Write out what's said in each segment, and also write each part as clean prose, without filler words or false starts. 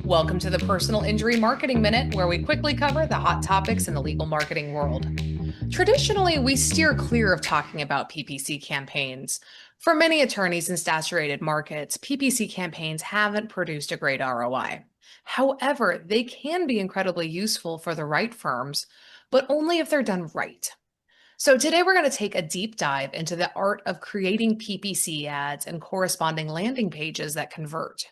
Welcome to the Personal Injury Marketing Minute, where we quickly cover the hot topics in the legal marketing world. Traditionally, we steer clear of talking about PPC campaigns. For many attorneys in saturated markets, PPC campaigns haven't produced a great ROI. However, they can be incredibly useful for the right firms, but only if they're done right. So today we're going to take a deep dive into the art of creating PPC ads and corresponding landing pages that convert.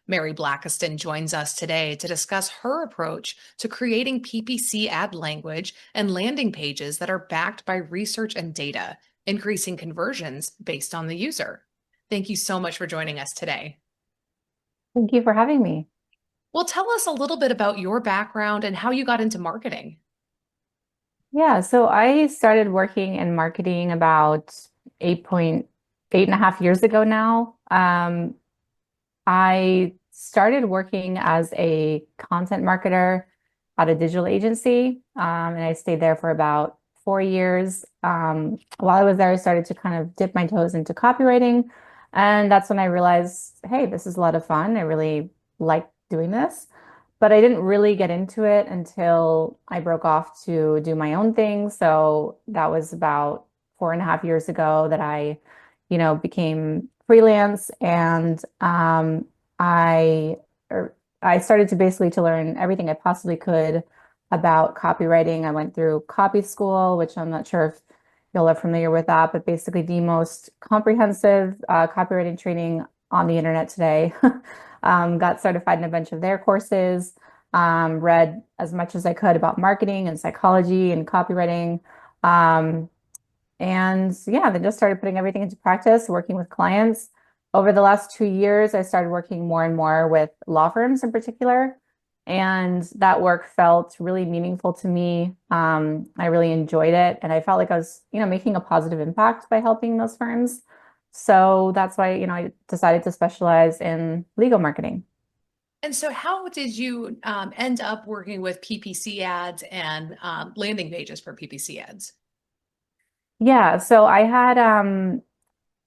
Mary Blackiston joins us today to discuss her approach to creating PPC ad language and landing pages that are backed by research and data, increasing conversions based on the user. Thank you so much for joining us today. Thank you for having me. Well, tell us a little bit about your background and how you got into marketing. Yeah, so I started working in marketing about 8.5 years ago now. I started working as a content marketer at a digital agency, and I stayed there for about 4 years. While I was there, I started to kind of dip my toes into copywriting, and that's when I realized, hey, this is a lot of fun. I really like doing this. But I didn't really get into it until I broke off to do my own thing. So that was about 4.5 years ago that I became freelance and I I started to basically to learn everything I possibly could about copywriting. I went through copy school, which I'm not sure if y'all are familiar with that, but basically the most comprehensive copywriting training on the internet today. Got certified in a bunch of their courses, read as much as I could about marketing and psychology and copywriting. Um, and yeah, then just started putting everything into practice, working with clients. Over the last 2 years, I started working more and more with law firms in particular. And that work felt really meaningful to me. I really enjoyed it. And I felt like I was making a positive impact by helping those firms. So that's why I decided to specialize in legal marketing. And so, how did you end up working with PPC ads and landing pages for PPC ads? Yeah, so I had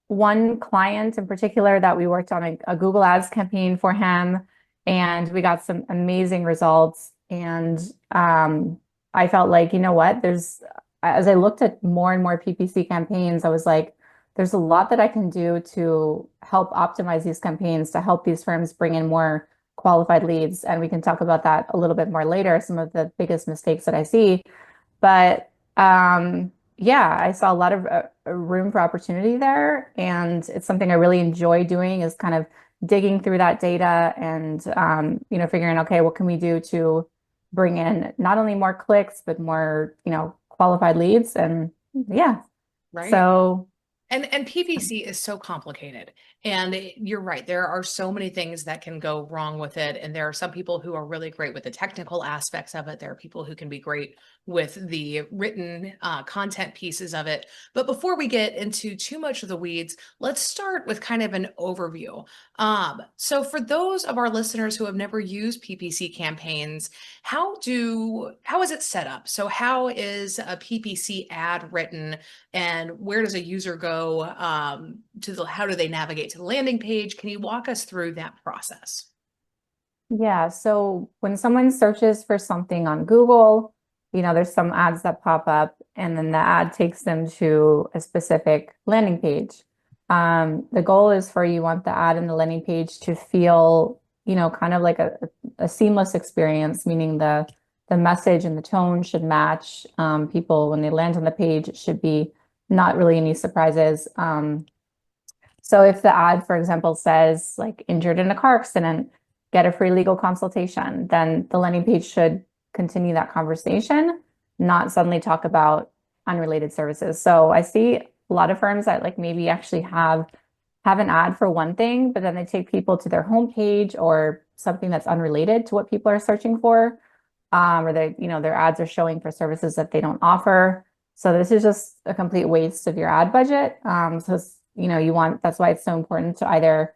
one client in particular that we worked on a Google Ads campaign for him, and we got some amazing results. And I felt like, you know what, as I looked at more and more PPC campaigns, I was like, there's a lot that I can do to help optimize these campaigns, to help these firms bring in more qualified leads. And we can talk about that a little bit more later, some of the biggest mistakes that I see. But yeah, I saw a lot of room for opportunity there, and it's something I really enjoy doing is kind of digging through that data and figuring, okay, what can we do to bring in not only more clicks but more qualified leads, and yeah, Right. so And PPC is so complicated. And you're right, there are so many things that can go wrong with it. And there are some people who are really great with the technical aspects of it. There are people who can be great with the written content pieces of it. But before we get into too much of the weeds, let's start with kind of an overview. So for those of our listeners who have never used PPC campaigns, how is it set up? So how is a PPC ad written? And where does a user go how do they navigate to the landing page? Can you walk us through that process? yeah, so when someone searches for something on Google, there's some ads that pop up, and then the ad takes them to a specific landing page. The goal is for you want the ad and the landing page to feel kind of like a seamless experience, meaning the message and the tone should match. People, when they land on the page, it should be not really any surprises. So if the ad, for example, says like injured in a car accident, get a free legal consultation, then the landing page should continue that conversation, not suddenly talk about unrelated services. So I see a lot of firms that like maybe actually have an ad for one thing, but then they take people to their homepage or something that's unrelated to what people are searching for. Or their ads are showing for services that they don't offer. So this is just a complete waste of your ad budget. That's why it's so important to either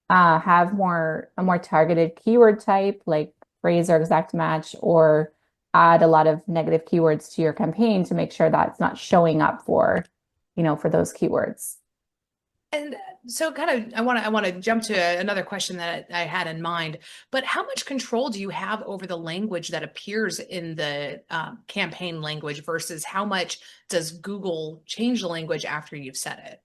have a more targeted keyword type like phrase or exact match, or add a lot of negative keywords to your campaign to make sure that it's not showing up for those keywords. And so kind of I want to jump to another question that I had in mind, but how much control do you have over the language that appears in the campaign language versus how much does Google change the language after you've said it?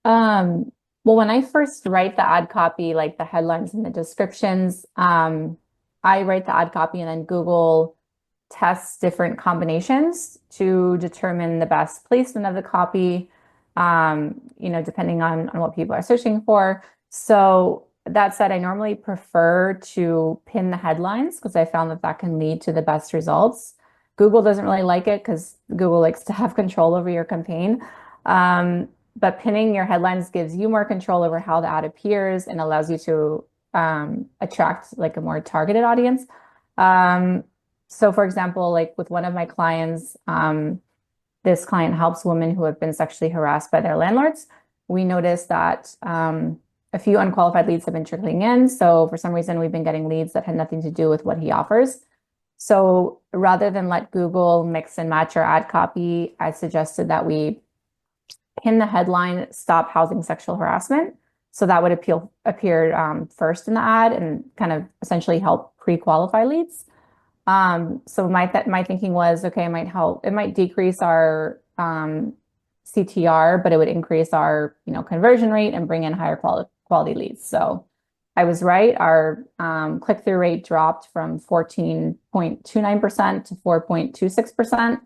Um, well, when I first write the ad copy, like the headlines and the descriptions, I write the ad copy and then Google tests different combinations to determine the best placement of the copy, depending on what people are searching for. So that said, I normally prefer to pin the headlines because I found that that can lead to the best results. Google doesn't really like it because Google likes to have control over your campaign. Um, but pinning your headlines gives you more control over how the ad appears and allows you to attract like a more targeted audience. Um, so for example, like with one of my clients, this client helps women who have been sexually harassed by their landlords. We noticed that a few unqualified leads have been trickling in. So for some reason, we've been getting leads that had nothing to do with what he offers. So rather than let Google mix and match our ad copy, I suggested that we pin the headline, "Stop Housing Sexual Harassment." So that would appear first in the ad and kind of essentially help pre-qualify leads. So my thinking was, okay, it might decrease our CTR, but it would increase our, conversion rate and bring in higher quality leads. So I was right. Our click-through rate dropped from 14.29% to 4.26%.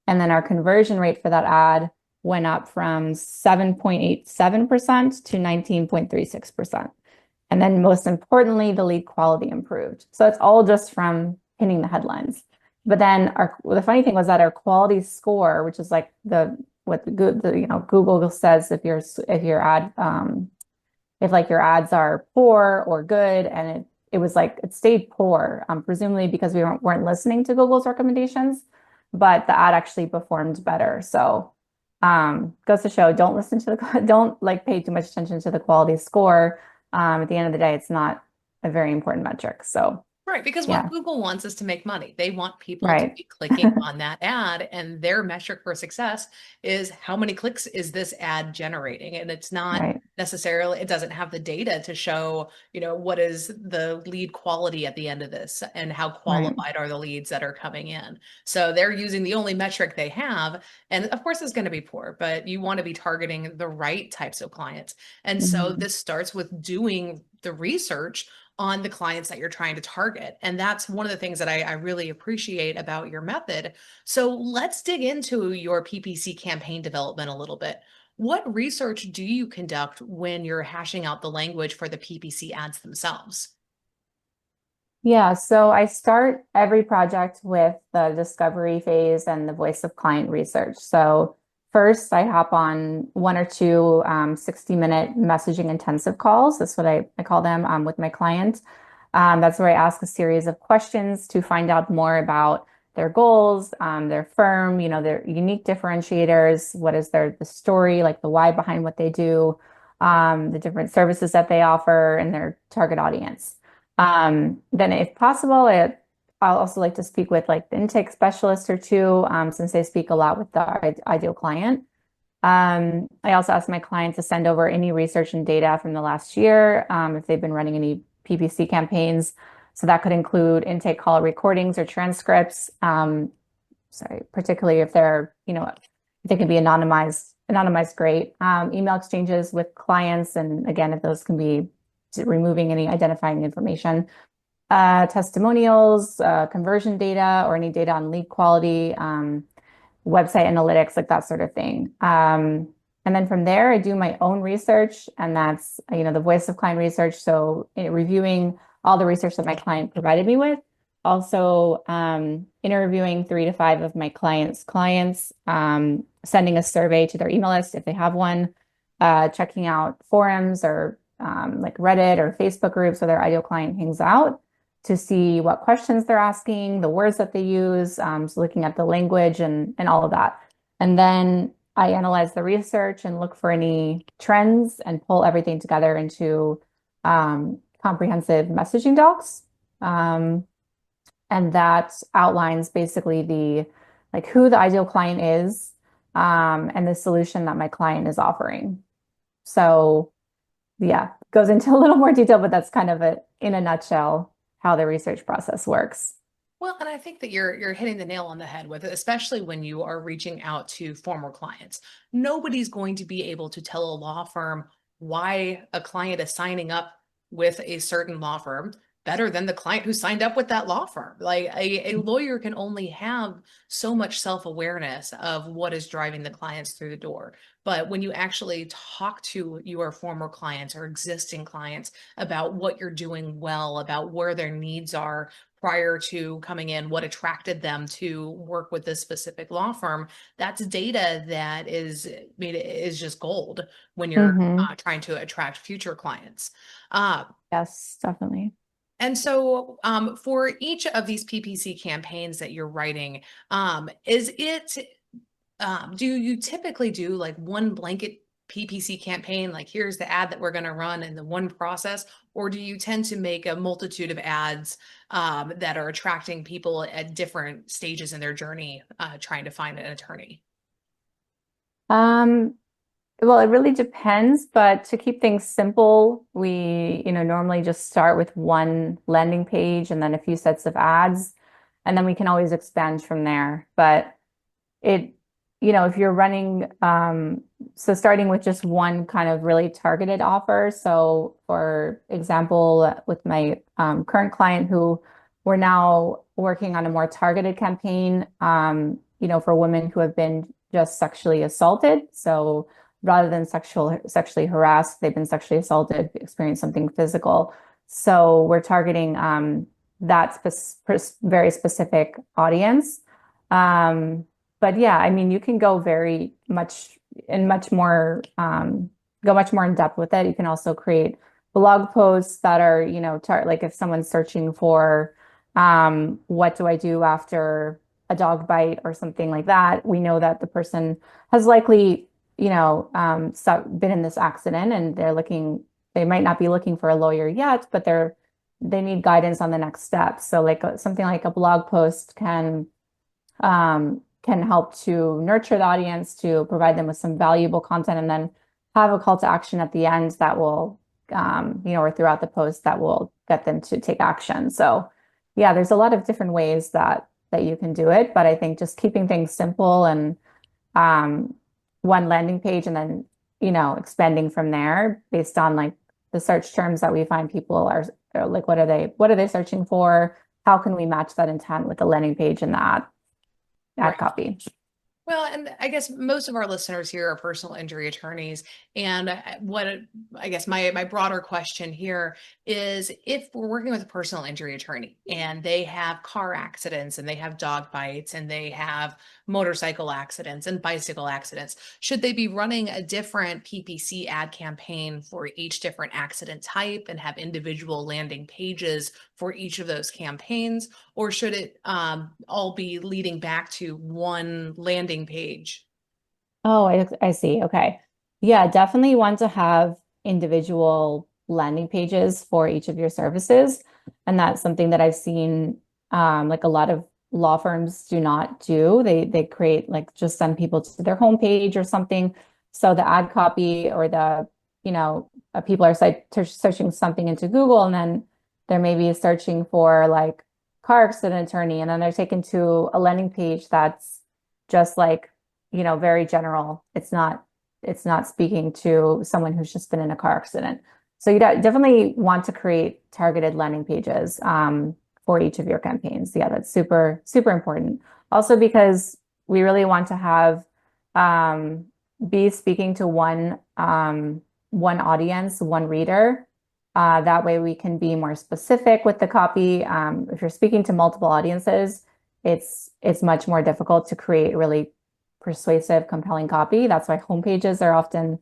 And then our conversion rate for that ad went up from 7.87% to 19.36%. And then most importantly, the lead quality improved. So it's all just from pinning the headlines. But then the funny thing was that our quality score, which is like Google says if your ad if like your ads are poor or good, and it was like it stayed poor, presumably because we weren't listening to Google's recommendations, but the ad actually performed better. So goes to show, don't like pay too much attention to the quality score. At the end of the day, it's not a very important metric. So Right, because what yeah, Google wants is to make money. They want people to right, be clicking on that ad, and their metric for success is how many clicks is this ad generating? And it's not right, necessarily, it doesn't have the data to show, what is the lead quality at the end of this and how right. qualified are the leads that are coming in. So they're using the only metric they have. And of course, it's going to be poor, but you want to be targeting the right types of clients. And so Mhm. this starts with doing the research on the clients that you're trying to target. And that's one of the things that I really appreciate about your method. So let's dig into your PPC campaign development a little bit. What research do you conduct when you're hashing out the language for the PPC ads themselves? Yeah, so I start every project with the discovery phase and the voice of client research. So first, I hop on one or two 60-minute messaging intensive calls. That's what I call them with my client. That's where I ask a series of questions to find out more about their goals, their firm, their unique differentiators. What is the story, like the why behind what they do, the different services that they offer, and their target audience. Then if possible, I'll also like to speak with like the intake specialist or two, since they speak a lot with the ideal client. I also ask my clients to send over any research and data from the last year, if they've been running any PPC campaigns. So that could include intake call recordings or transcripts. Particularly if they can be anonymized, great. Email exchanges with clients, and again, if those can be removing any identifying information, testimonials, conversion data, or any data on lead quality, website analytics, like that sort of thing. And then from there, I do my own research, and that's, the voice of client research. So reviewing all the research that my client provided me with. Also, interviewing 3 to 5 of my clients, sending a survey to their email list if they have one, checking out forums or like Reddit or Facebook groups where their ideal client hangs out to see what questions they're asking, the words that they use, so looking at the language and all of that. And then I analyze the research and look for any trends and pull everything together into comprehensive messaging docs. And that outlines basically who the ideal client is, and the solution that my client is offering. So yeah, goes into a little more detail, but that's kind of in a nutshell how the research process works. Well, and I think that you're hitting the nail on the head with it, especially when you are reaching out to former clients. Nobody's going to be able to tell a law firm why a client is signing up with a certain law firm better than the client who signed up with that law firm. Like a lawyer can only have so much self-awareness of what is driving the clients through the door. But when you actually talk to your former clients or existing clients about what you're doing well, about where their needs are, prior to coming in, what attracted them to work with this specific law firm, that's data that is just gold when you're Hmm. trying to attract future clients. Uh, Yes, definitely. and so for each of these PPC campaigns that you're writing, is it do you typically do like one blanket PPC campaign, like here's the ad that we're going to run in the one process, or do you tend to make a multitude of ads that are attracting people at different stages in their journey, trying to find an attorney? Um, well, it really depends, but to keep things simple, we, normally just start with one landing page and then a few sets of ads, and then we can always expand from there. But it, if you're running, so starting with just one kind of really targeted offer. So for example, with my current client who we're now working on a more targeted campaign, for women who have been just sexually assaulted. So rather than sexually harassed, they've been sexually assaulted, experienced something physical. So we're targeting that very specific audience. Um, but yeah, I mean, you can go very much and much more, go much more in depth with it. You can also create blog posts that are, like if someone's searching for, what do I do after a dog bite or something like that, we know that the person has likely, been in this accident and they might not be looking for a lawyer yet, but they need guidance on the next steps. So like something like a blog post can help to nurture the audience, to provide them with some valuable content, and then have a call to action at the end that will, or throughout the post that will get them to take action. So, yeah, there's a lot of different ways that you can do it, but I think just keeping things simple and um, one landing page, and then expanding from there based on like the search terms that we find people are like, what are they searching for? How can we match that intent with the landing page and the ad Right. copy? Well, and I guess most of our listeners here are personal injury attorneys. And I guess my broader question here is if we're working with a personal injury attorney and they have car accidents and they have dog bites and they have motorcycle accidents and bicycle accidents, should they be running a different PPC ad campaign for each different accident type and have individual landing pages for each of those campaigns? Or should it all be leading back to one landing page? Oh, I see. Okay. Yeah, definitely want to have individual landing pages for each of your services. And that's something that I've seen like a lot of law firms do not do. They create like just send people to their homepage or something. So the ad copy or people are searching something into Google, and then they're maybe searching for like car accident attorney, and then they're taken to a landing page that's just like very general. It's not speaking to someone who's just been in a car accident. So you definitely want to create targeted landing pages for each of your campaigns. Yeah, that's super, super important. Also because we really want to have um, be speaking to one audience, one reader. That way we can be more specific with the copy. If you're speaking to multiple audiences, it's much more difficult to create really persuasive, compelling copy. That's why homepages are often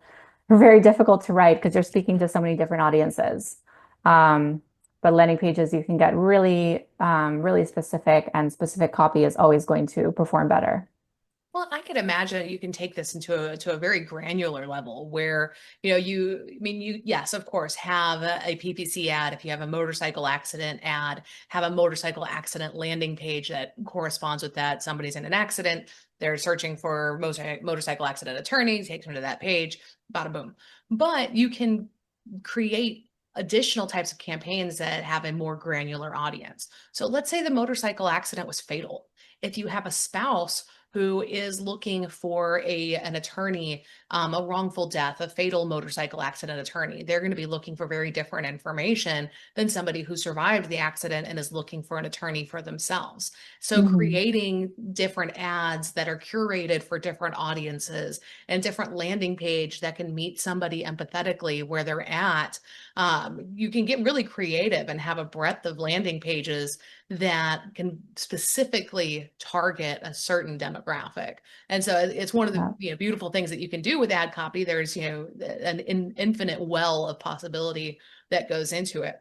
very difficult to write because you're speaking to so many different audiences. But landing pages, you can get really, really specific, and specific copy is always going to perform better. Well, I could imagine you can take this into to a very granular level where, yes, of course, have a PPC ad. If you have a motorcycle accident ad, have a motorcycle accident landing page that corresponds with that. Somebody's in an accident, they're searching for motorcycle accident attorney, takes them to that page, bada boom. But you can create additional types of campaigns that have a more granular audience. So let's say the motorcycle accident was fatal. If you have a spouse who is looking for an attorney, a wrongful death, a fatal motorcycle accident attorney. They're going to be looking for very different information than somebody who survived the accident and is looking for an attorney for themselves. So Mhm. creating different ads that are curated for different audiences and different landing page that can meet somebody empathetically where they're at. You can get really creative and have a breadth of landing pages that can specifically target a certain demographic. And so it's one of the Yeah. beautiful things that you can do with ad copy. There's an infinite well of possibility that goes into it.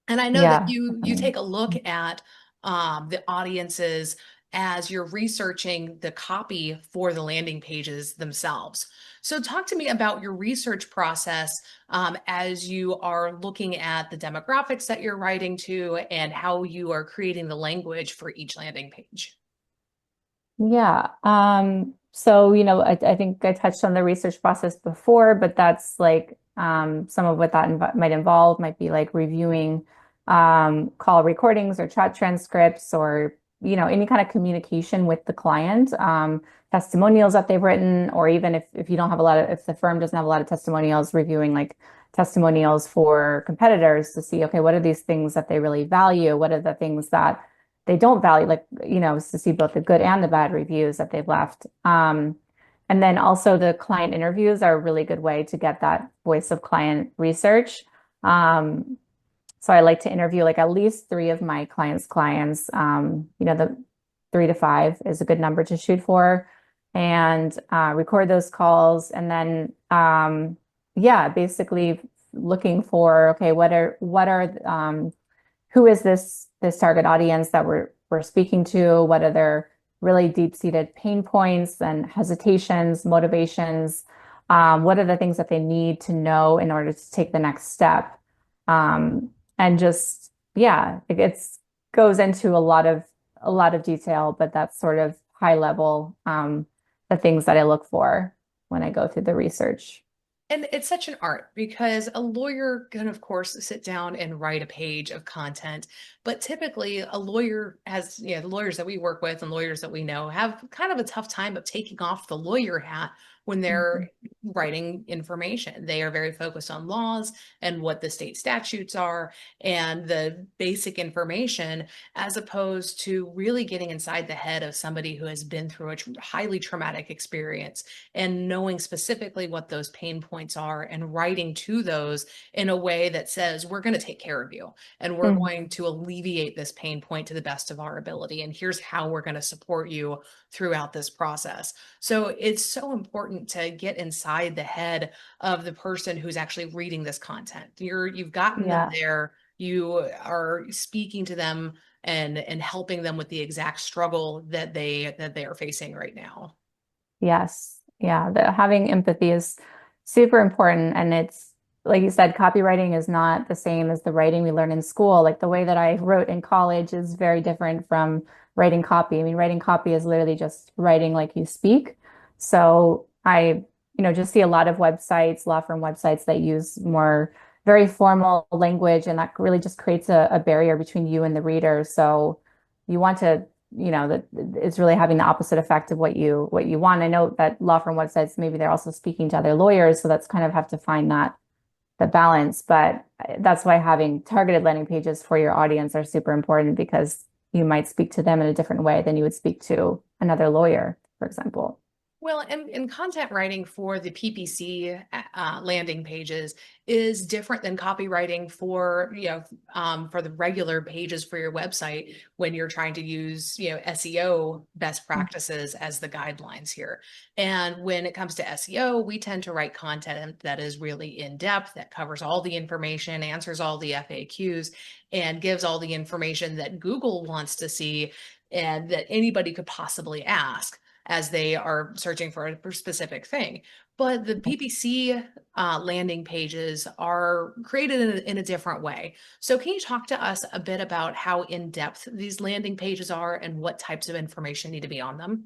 And I know that Yeah, you definitely. take a look at the audiences as you're researching the copy for the landing pages themselves. So talk to me about your research process as you are looking at the demographics that you're writing to and how you are creating the language for each landing page. Yeah. So, I think I touched on the research process before, but that's like some of what that might involve might be like reviewing call recordings or chat transcripts or, any kind of communication with the client, testimonials that they've written, or even if you don't have a lot of, if the firm doesn't have a lot of testimonials, reviewing like testimonials for competitors to see, okay, what are these things that they really value? What are the things that they don't value, like, is to see both the good and the bad reviews that they've left. And then also the client interviews are a really good way to get that voice of client research. Um, so I like to interview like at least three of my clients. The 3 to 5 is a good number to shoot for, and record those calls. And then, yeah, basically looking for, okay, who is this target audience that we're speaking to? What are their really deep-seated pain points and hesitations, motivations? What are the things that they need to know in order to take the next step? And just yeah, it's goes into a lot of detail, but that's sort of high level, the things that I look for when I go through the research. And it's such an art because a lawyer can, of course, sit down and write a page of content. But typically, a lawyer has, the lawyers that we work with and lawyers that we know have kind of a tough time of taking off the lawyer hat when they're Mhm. writing information. They are very focused on laws and what the state statutes are and the basic information, as opposed to really getting inside the head of somebody who has been through a highly traumatic experience and knowing specifically what those pain points are and writing to those in a way that says, we're going to take care of you and we're Mhm. going to alleviate this pain point to the best of our ability. And here's how we're going to support you throughout this process. So it's so important to get inside the head of the person who's actually reading this content. You've gotten them Yeah. there. You are speaking to them and helping them with the exact struggle that they are facing right now. Yes. Yeah. Having empathy is super important. And it's, like you said, copywriting is not the same as the writing we learn in school. Like the way that I wrote in college is very different from writing copy. I mean, writing copy is literally just writing like you speak. So I, just see a lot of websites, law firm websites that use more very formal language, and that really just creates a barrier between you and the reader. So you want to that it's really having the opposite effect of what you want. I know that law firm websites, maybe they're also speaking to other lawyers, so that's kind of have to find that the balance. But that's why having targeted landing pages for your audience are super important because you might speak to them in a different way than you would speak to another lawyer, for example. Well, and content writing for the PPC landing pages is different than copywriting for, for the regular pages for your website when you're trying to use, SEO best practices as the guidelines here. And when it comes to SEO, we tend to write content that is really in depth, that covers all the information, answers all the FAQs, and gives all the information that Google wants to see and that anybody could possibly ask, as they are searching for a specific thing. But the PPC landing pages are created in a different way. So can you talk to us a bit about how in-depth these landing pages are and what types of information need to be on them?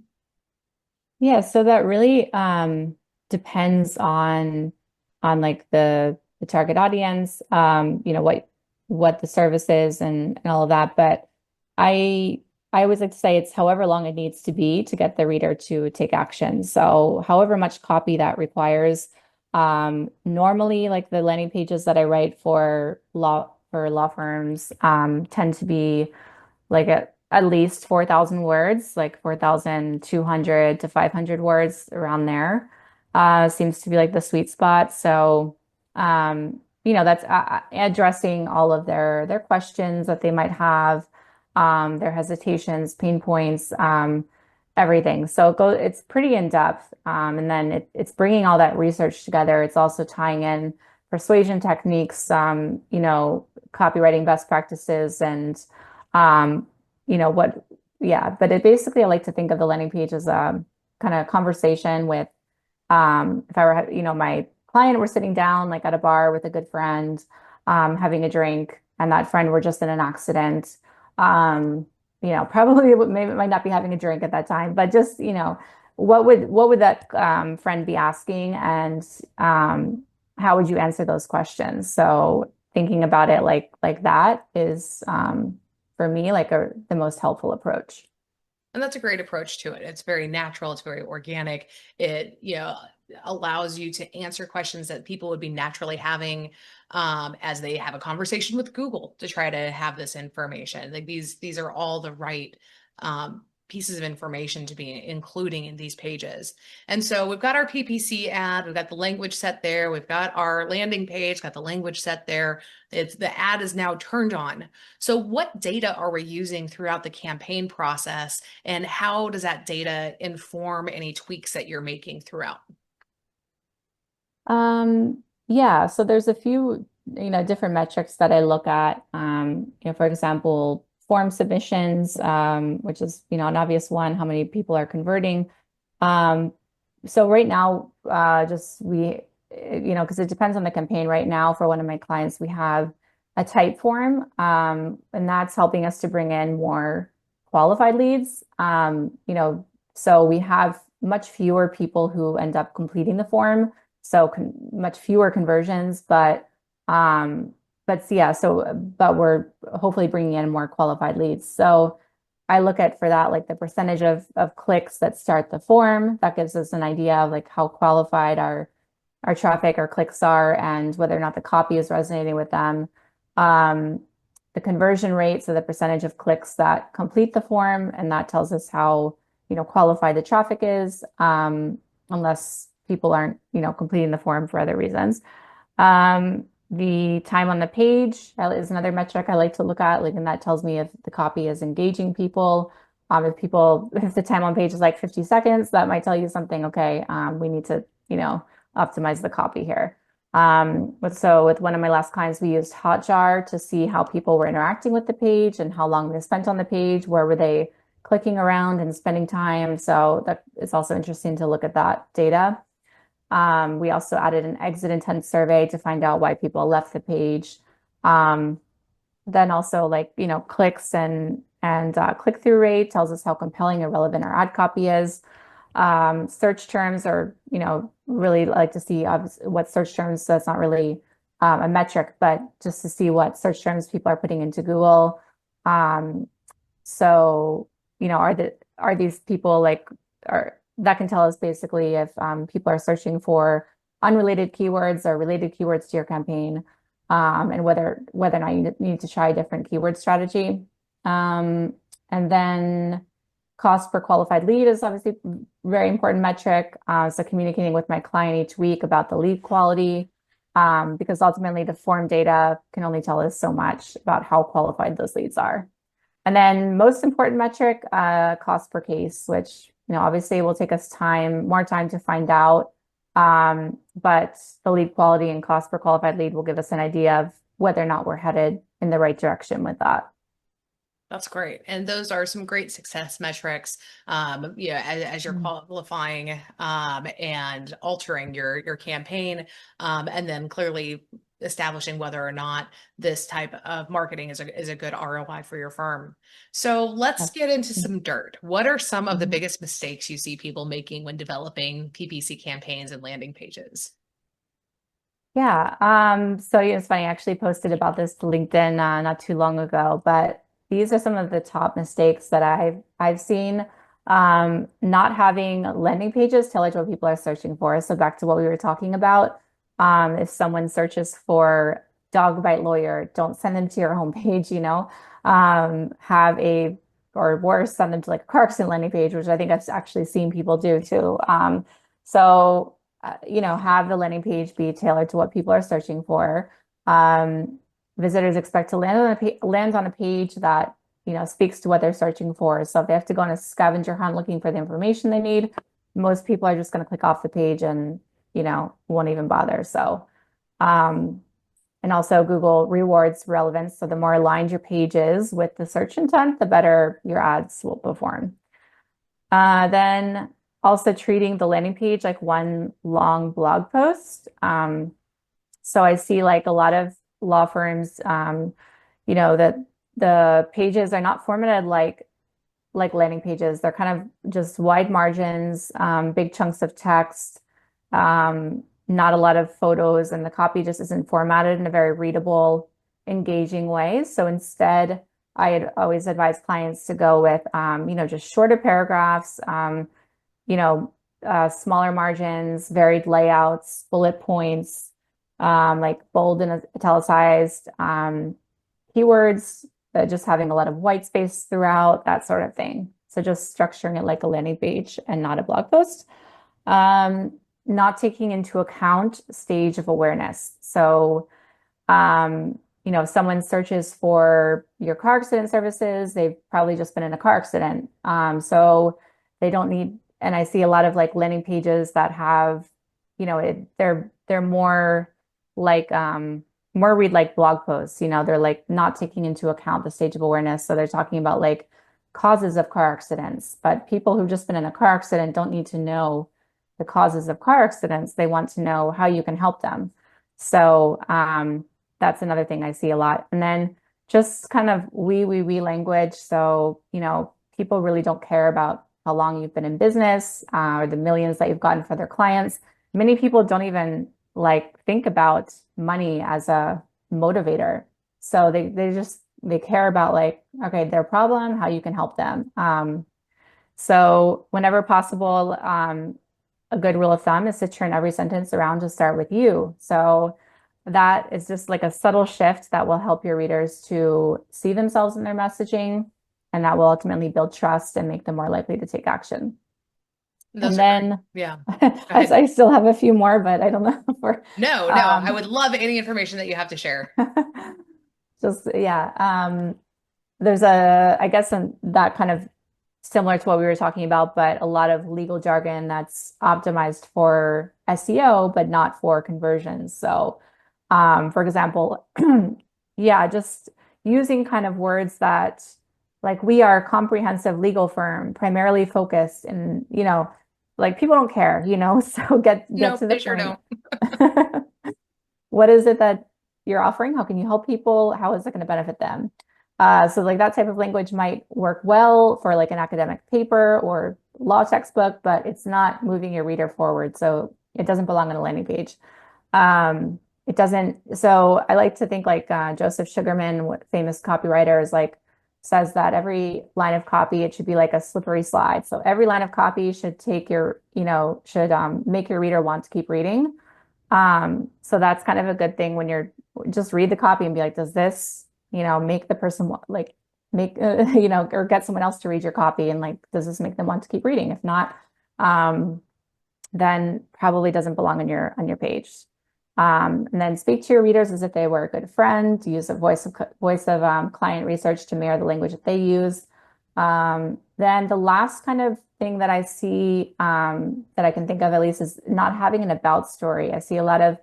Yeah, so that really depends on like the target audience, what the service is and all of that. But I I always like to say it's however long it needs to be to get the reader to take action. So however much copy that requires. Normally, like the landing pages that I write for law firms tend to be like at least 4,000 words, like 4,200 to 500 words around there. Seems to be like the sweet spot. So, that's addressing all of their questions that they might have, their hesitations, pain points, everything. So it's pretty in depth. And then it's bringing all that research together. It's also tying in persuasion techniques, copywriting best practices and um, what, yeah, but it basically, I like to think of the landing page as a kind of conversation with, if I were, my client were sitting down like at a bar with a good friend, having a drink, and that friend were just in an accident. Um, probably maybe it might not be having a drink at that time, but just, what would that friend be asking, and how would you answer those questions? So thinking about it like that is for me, like the most helpful approach. And that's a great approach to it. It's very natural, it's very organic. It, allows you to answer questions that people would be naturally having as they have a conversation with Google to try to have this information. Like these are all the right pieces of information to be including in these pages. And so we've got our PPC ad, we've got the language set there, we've got our landing page, got the language set there. It's the ad is now turned on. So what data are we using throughout the campaign process, and how does that data inform any tweaks that you're making throughout? Yeah, so there's a few, different metrics that I look at. For example, form submissions, which is, an obvious one, how many people are converting. Um, so right now, just because it depends on the campaign. Right now, for one of my clients, we have a type form, and that's helping us to bring in more qualified leads. So we have much fewer people who end up completing the form, so much fewer conversions, but we're hopefully bringing in more qualified leads. So I look at for that like the percentage of clicks that start the form. That gives us an idea of like how qualified our traffic, our clicks are, and whether or not the copy is resonating with them. Um, the conversion rate, so the percentage of clicks that complete the form, and that tells us how, qualified the traffic is, unless people aren't, completing the form for other reasons. The time on the page is another metric I like to look at, like, and that tells me if the copy is engaging people. If the time on page is like 50 seconds, that might tell you something, okay, we need to, optimize the copy here. With one of my last clients, we used Hotjar to see how people were interacting with the page and how long they spent on the page, where were they clicking around and spending time. So that is also interesting to look at that data. We also added an exit intent survey to find out why people left the page. Um, then also like, clicks and click-through rate tells us how compelling and relevant our ad copy is. Search terms are, really like to see what search terms, so that's not really a metric, but just to see what search terms people are putting into Google. Um, so, are these people like, are that can tell us basically if people are searching for unrelated keywords or related keywords to your campaign, and whether or not you need to try a different keyword strategy. And then cost per qualified lead is obviously a very important metric. So communicating with my client each week about the lead quality, because ultimately the form data can only tell us so much about how qualified those leads are. And then most important metric, cost per case, which, obviously will take us more time to find out. But the lead quality and cost per qualified lead will give us an idea of whether or not we're headed in the right direction with that. That's great. And those are some great success metrics, as you're Mm. qualifying and altering your campaign, and then clearly establishing whether or not this type of marketing is a good ROI for your firm. So let's Yes. get into some dirt. What are some of the Mhm. biggest mistakes you see people making when developing PPC campaigns and landing pages? Yeah. So it's funny, I actually posted about this to LinkedIn not too long ago, but these are some of the top mistakes that I've seen. Not having landing pages tailored to what people are searching for. So back to what we were talking about. If someone searches for dog bite lawyer, don't send them to your homepage, have a or worse, send them to like a car accident landing page, which I think I've actually seen people do too. So have the landing page be tailored to what people are searching for. Um, Visitors expect to land on a page that, speaks to what they're searching for. So if they have to go on a scavenger hunt looking for the information they need, most people are just going to click off the page and, won't even bother. So, um, and also Google rewards relevance. So the more aligned your page is with the search intent, the better your ads will perform. Then also treating the landing page like one long blog post. So I see like a lot of law firms, that the pages are not formatted like landing pages. They're kind of just wide margins, big chunks of text, not a lot of photos, and the copy just isn't formatted in a very readable, engaging way. So instead, I had always advise clients to go with, just shorter paragraphs, you know, smaller margins, varied layouts, bullet points, like bold and italicized, keywords, just having a lot of white space throughout, that sort of thing. So just structuring it like a landing page and not a blog post. Not taking into account stage of awareness. So, if someone searches for your car accident services, they've probably just been in a car accident. So they don't need, and I see a lot of like landing pages that have, they're more like more read like blog posts, they're like not taking into account the stage of awareness. So they're talking about like causes of car accidents, but people who've just been in a car accident don't need to know the causes of car accidents. They want to know how you can help them. So that's another thing I see a lot. And then just kind of we language. So, people really don't care about how long you've been in business or the millions that you've gotten for their clients. Many people don't even like think about money as a motivator. So they care about like, okay, their problem, how you can help them. So whenever possible, a good rule of thumb is to turn every sentence around to start with you. So that is just like a subtle shift that will help your readers to see themselves in their messaging, and that will ultimately build trust and make them more likely to take action. Those And are great. then Yeah. Go ahead. I still have a few more, but I don't know for No, I um, would love any information that you have to share. just yeah. I guess, that kind of similar to what we were talking about, but a lot of legal jargon that's optimized for SEO, but not for conversions. So, for example, yeah, just using kind of words that like we are a comprehensive legal firm, primarily focused in, like people don't care, so get Nope, to the they sure point. don't. What is it that you're offering? How can you help people? How is it going to benefit them? So like that type of language might work well for like an academic paper or law textbook, but it's not moving your reader forward. So it doesn't belong on a landing page. It doesn't. So I like to think like Joseph Sugarman, famous copywriter, is like says that every line of copy, it should be like a slippery slide. So every line of copy should should make your reader want to keep reading. So that's kind of a good thing when you're just read the copy and be like, does this, make the person like make, or get someone else to read your copy and like, does this make them want to keep reading? If not, um, then probably doesn't belong on your page. And then speak to your readers as if they were a good friend. Use a voice of client research to mirror the language that they use. Then the last kind of thing that I see that I can think of at least is not having an about story. I see a lot of,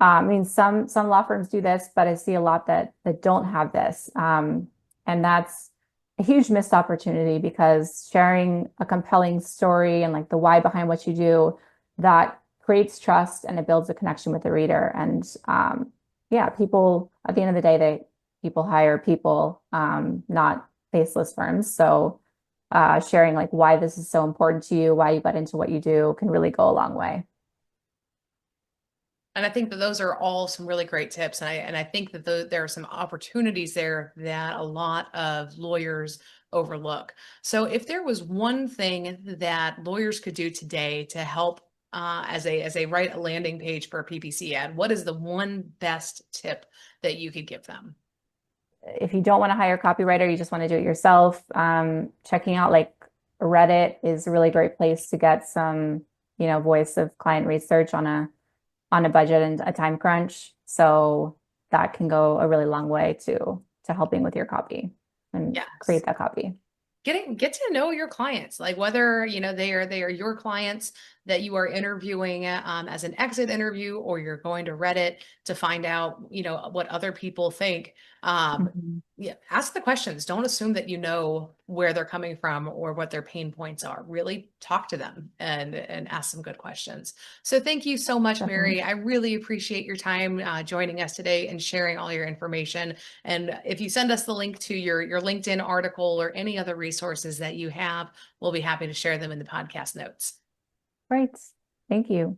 I mean, some law firms do this, but I see a lot that don't have this, and that's a huge missed opportunity because sharing a compelling story and like the why behind what you do, that creates trust and it builds a connection with the reader. And yeah, people at the end of the day, people hire people, not faceless firms. So sharing like why this is so important to you, why you got into what you do can really go a long way. And I think that those are all some really great tips. And I think that there are some opportunities there that a lot of lawyers overlook. So if there was one thing that lawyers could do today to help as they write a landing page for a PPC ad, what is the one best tip that you could give them? If you don't want to hire a copywriter, you just want to do it yourself, checking out like Reddit is a really great place to get some, voice of client research on a budget and a time crunch. So that can go a really long way to helping with your copy and Yes. create that copy. Get to know your clients, like whether they are your clients that you are interviewing as an exit interview, or you're going to Reddit to find out what other people think. Mhm. Yeah, ask the questions. Don't assume that you know where they're coming from or what their pain points are. Really talk to them and ask some good questions. So thank you so much, Definitely. Mary. I really appreciate your time joining us today and sharing all your information. And if you send us the link to your LinkedIn article or any other resources that you have, we'll be happy to share them in the podcast notes. Great. Thank you.